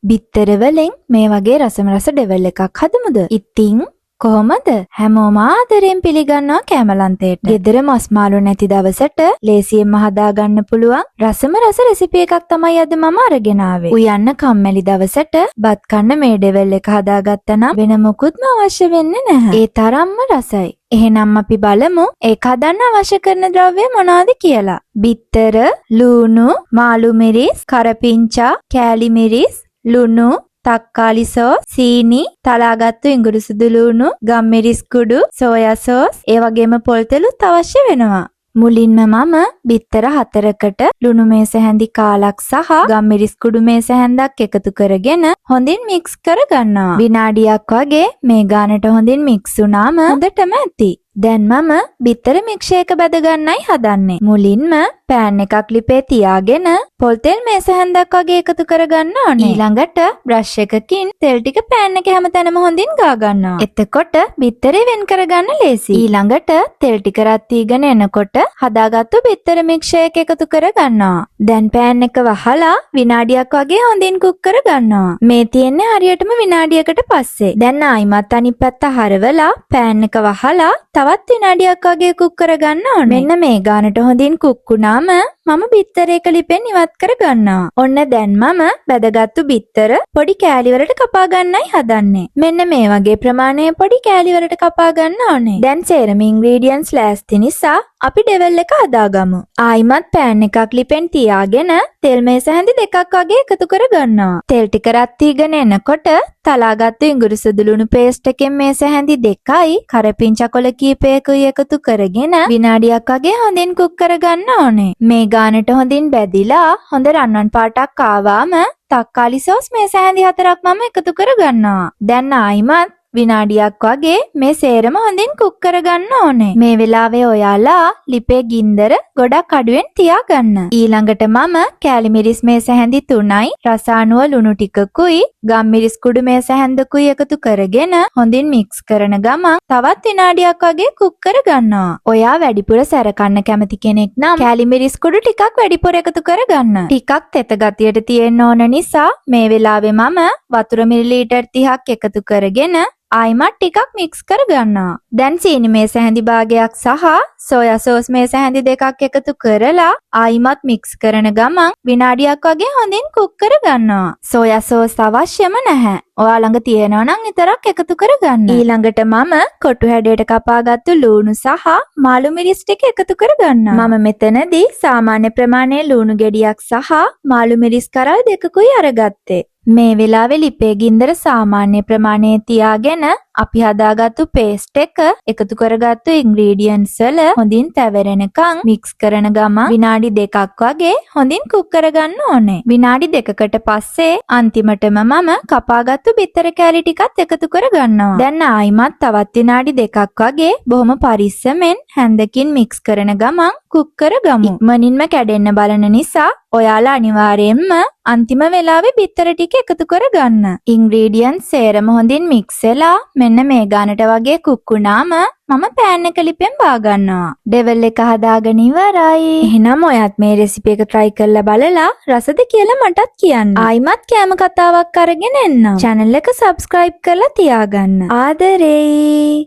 බිත්තර වලින් මේ වගේ රසම රස ඩෙවල් එකක් හදමුද? ඉතින් කොහොමද? හැමෝම ආදරෙන් පිළිගන්නවා කැමලන්තේට. ගෙදර මස් මාළු නැති දවසට ලේසියෙන්ම හදාගන්න පුළුවන් රසම රස රෙසිපි එකක් තමයි අද මම අරගෙන ආවේ. උයන්න කම්මැලි දවසට බත් කන්න මේ ඩෙවල් එක හදාගත්තා නම් වෙන මොකුත්ම අවශ්‍ය වෙන්නේ නැහැ. ඒ තරම්ම රසයි. එහෙනම් අපි බලමු ඒක හදන්න අවශ්‍ය කරන ද්‍රව්‍ය මොනවද කියලා. බිත්තර, ලුණු, මාළු මිරිස්, කරපිංචා, කෑලි මිරිස්, ලුණු, තක්කාලි සෝස්, සීනි, තලාගත්තු ඉඟුරු සුදු ලුණු, ගම්මිරිස් කුඩු, සෝයා සෝස්, ඒ වගේම පොල් තෙලුත් අවශ්‍ය වෙනවා. මුලින්ම මම බිත්තර 4කට ලුණු මේස හැඳි කාලක් සහ ගම්මිරිස් කුඩු මේස හැන්දක් එකතු කරගෙන හොඳින් මික්ස් කරගන්නවා. විනාඩියක් වගේ මේ ගානට හොඳින් මික්ස් වුණාම හොඳටම ඇති. දැන් මම බිත්තර මික්ෂේක බැද ගන්නයි හදන්නේ. මුලින්ම පෑන් එකක් ලිපේ තියාගෙන පොල් තෙල් මේස හැන්දක් වගේ එකතු කරගන්න ඕනේ. ඊළඟට බ්‍රෂ් එකකින් තෙල් ටික පෑන් එකේ හැමතැනම හොඳින් ගා ගන්නවා. එතකොට බිත්තරේ වෙන් කරගන්න ලේසි. ඊළඟට තෙල් ටික රත් වීගෙන එනකොට හදාගත්තු බිත්තර මික්ෂේක එකතු කරගන්නවා. දැන් පෑන් එක වහලා විනාඩියක් වගේ හොඳින් කුක් කරගන්නවා. මේ තියෙන්නේ හරියටම විනාඩියකට පස්සේ. දැන් ආයිමත් අනිත් පැත්ත හරවලා පෑන් එක වහලා තවත් විනාඩියක් වගේ කුක් කරගන්න ඕනේ. මෙන්න මේ ගානට හොඳින් කුක් වුණාම මම බිත්තර එක ලිපෙන් ඉවත් කරගන්නවා. ඔන්න දැන් මම බැදගත්තු බිත්තර පොඩි කෑලි වලට කපා ගන්නයි හදන්නේ. මෙන්න මේ වගේ ප්‍රමාණයේ පොඩි කෑලි වලට කපා ගන්න ඕනේ. දැන් සේරම ඉන්ග්‍රීඩියන්ට්ස් ලෑස්ති නිසා අපි ඩෙවල් එක හදාගමු. ආයිමත් පෑන් එකක් ලිපෙන් තියාගෙන තෙල් මේස හැඳි දෙකක් වගේ එකතු කරගන්නවා. තෙල් ටික රත් වීගෙන එනකොට තලාගත්තු ඉඟුරු සුදු ලුණු පේස්ට් එකෙන් මේස හැඳි 2යි කරපිංචා කොළ කීපයකුයි එකතු කරගෙන විනාඩියක් වගේ හොඳින් කුක් කරගන්න ඕනේ. මේ ගානට හොඳින් බැදිලා හොඳ රන්වන් පාටක් ආවාම තක්කාලි සෝස් මේස හැඳි 4ක් මම එකතු කරගන්නවා. දැන් ආයිමත් විනාඩියක් වගේ මේ සේරම හොඳින් කුක් කරගන්න ඕනේ. මේ වෙලාවේ ඔයාලා ලිපේ ගින්දර ගොඩක් අඩුවෙන් තියාගන්න. ඊළඟට මම කෑලි මිරිස් මේස හැඳි 3යි රසානුව ලුණු ටිකකුයි ගම්මිරිස් කුඩු මේස හැන්දකුයි එකතු කරගෙන හොඳින් මික්ස් කරන ගමන් තවත් විනාඩියක් වගේ කුක් කරගන්නවා. ඔයා වැඩිපුර සැර කන්න කැමති කෙනෙක් නම් කෑලි මිරිස් කුඩු ටිකක් වැඩිපුර එකතු කරගන්න. ටිකක් තෙත ගතියට තියෙන්න ඕන නිසා මේ වෙලාවේ මම වතුර මිලිලීටර් 30ක් එකතු කරගෙන ආයිමත් ටිකක් මික්ස් කරගන්නවා. දැන් සීනි මේස හැඳි භාගයක් සහ සෝයා සෝස් මේස හැඳි දෙකක් එකතු කරලා ආයිමත් මික්ස් කරන ගමන් විනාඩියක් වගේ හොඳින් කුක් කරගන්නවා. සෝයා සෝස් අවශ්‍යම නැහැ. ඔයා ළඟ තියෙනවා නම් විතරක් එකතු කරගන්න. ඊළඟට මම කොටු හැඩයට කපාගත්තු ලුණු සහ මාළු මිරිස් ටික එකතු කරගන්නවා. මම මෙතනදී සාමාන්‍ය ප්‍රමාණයේ ලුණු ගෙඩියක් සහ මාළු මිරිස් කරල් දෙකකුයි අරගත්තේ. මේ වෙලාවේ ලිපේ ගින්දර සාමාන්‍ය ප්‍රමාණයේ තියාගෙන අපි හදාගත්තු පේස්ට් එක එකතු කරගත්තු ඉන්ග්‍රීඩියන්ට්ස් වල හොඳින් තැවෙරෙනකන් මික්ස් කරන ගමන් විනාඩි 2ක් වගේ හොඳින් කුක් කරගන්න ඕනේ. විනාඩි 2කට පස්සේ අන්තිමටම මම කපාගත්තු බිත්තර කෑලි ටිකත් එකතු කරගන්නවා. දැන් ආයිමත් තවත් විනාඩි 2ක් වගේ බොහොම පරිස්සමෙන් හැන්දකින් මික්ස් කරන ගමන් කුක් කරගමු. ඉක්මනින්ම කැඩෙන්න බලන නිසා ඔයාලා අනිවාර්යයෙන්ම අන්තිම වෙලාවේ බිත්තර ටික එකතු කරගන්න. ඉන්ග්‍රීඩියන්ට්ස් සේරම හොඳින් මික්ස් වෙලා මෙන්න මේ ගානට වගේ කුක් වුණාම මම පෑන් එක ලිපෙන් බා ගන්නවා. ඩෙවල් එක හදාගෙන ඉවරයි. එහෙනම් ඔයත් මේ රෙසිපි එක try කරලා බලලා රසද කියලා මටත් කියන්න. ආයිමත් කෑම කතාවක් අරගෙන එන්නම්. channel එක subscribe කරලා තියාගන්න. ආදරේ.